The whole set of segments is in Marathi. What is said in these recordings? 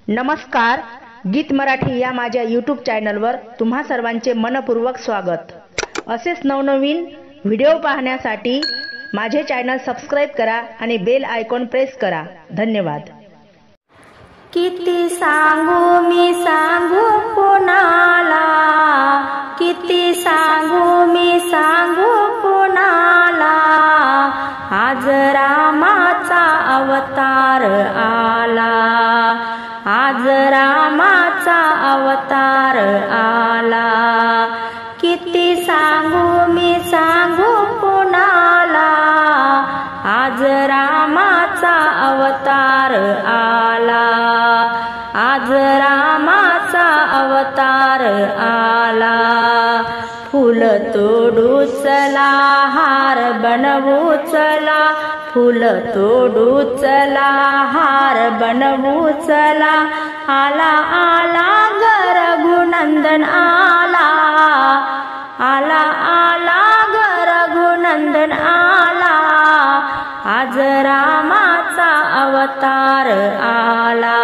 नमस्कार, गीत मराठी या माझ्या यूट्यूब चॅनलवर तुम्हा सर्वांचे मनपूर्वक स्वागत। असेच नवनवीन व्हिडिओ पाहण्यासाठी माझे चॅनल सबस्क्राइब करा आणि बेल आयकॉन प्रेस करा। धन्यवाद। किती सांगू मी सांगू कुणाला, किती सांगू मी सांगू कुणाला, आज रामाचा अवतार आला, आज रामाचा अवतार आला। किती सांगू मी सांगू कुणाला, आज रामाचा अवतार आला, आज रामाचा अवतार आला। फूल तोडू चला, हार बनवू चला, फूल तोडू चला, हार बनवू चला, आला आला ग रघुनंदन आला, आला आला ग रघुनंदन आला, आज रामाचा अवतार आला,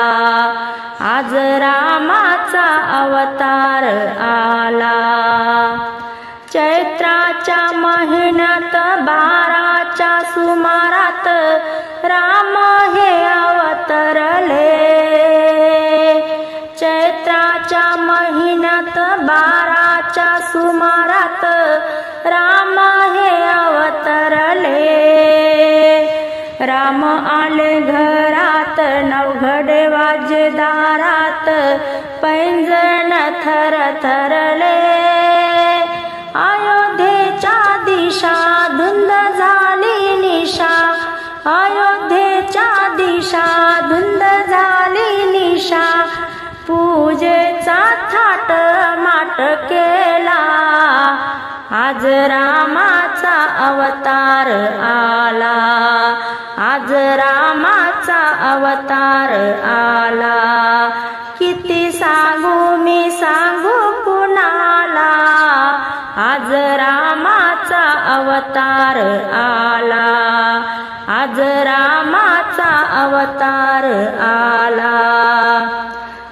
आज रामाचा अवतार आला। चैत्राच्या महिन्यात 12च्या सुमारात राम हे अवतरले, चैत्राच्या महिन्यात 12च्या सुमारात राम हे अवतरले। राम आले घरात, नवघडे वाजे दारात, पैंजण थरथरले। अयोध्येच्या दिशा धुंद झाली निशा, अयोध्येच्या दिशा धुंद झाली निशा, पूजेचा थाट माट केला, आज रामाचा अवतार आला, आज रामाचा अवतार आला। किती सांगू मी सांगू कुणाला, आज रामाचा अवतार आला, आज रामाचा अवतार आला।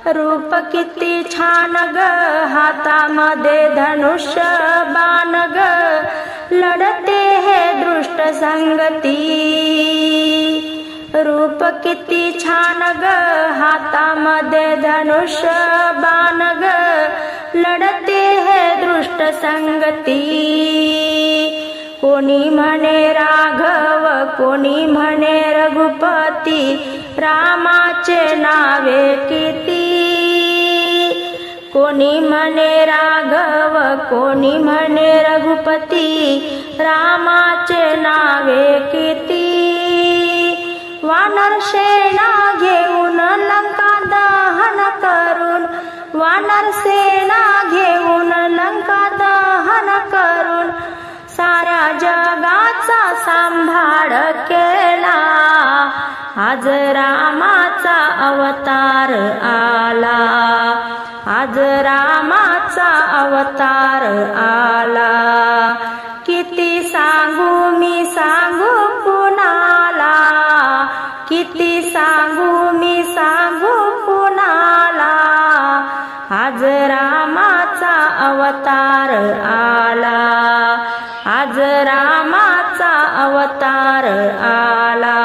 रूप किती छान ग, हातामध्ये धनुष्य बाण ग, लढते हे दृष्ट संगती। रूप किती छान ग, हातामध्ये धनुष्य बाण ग, लढते हे दृष्ट संगती। कोणी म्हणे राघव, कोणी म्हणे रघुपती, रामाचे नावे किती। कोणी म्हणे राघव, कोणी म्हणे रघुपती, रामाचे नावे किती। वानर सेना घेऊन लंका दहन करून, वानर सेना घेऊन लंका दहन करून, साऱ्या जगाचा सांभाळ केला, आज रामाचा अवतार आला, आज रामाचा अवतार आला। किती सांगू मी सांगू कुणाला, किती सांगू मी सांगू कुणाला, आज रामाचा अवतार आला, आज रामाचा अवतार आला।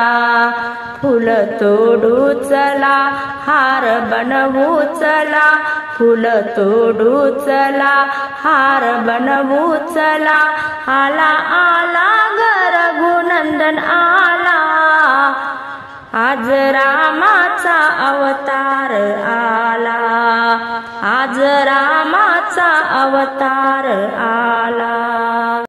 फूल तोडू चला, हार बनवू चला, फूल तोडू चला, हार बनवू चला, आला आला ग रघुनंदन आला, आज रामाचा अवतार आला, आज रामाचा अवतार आला।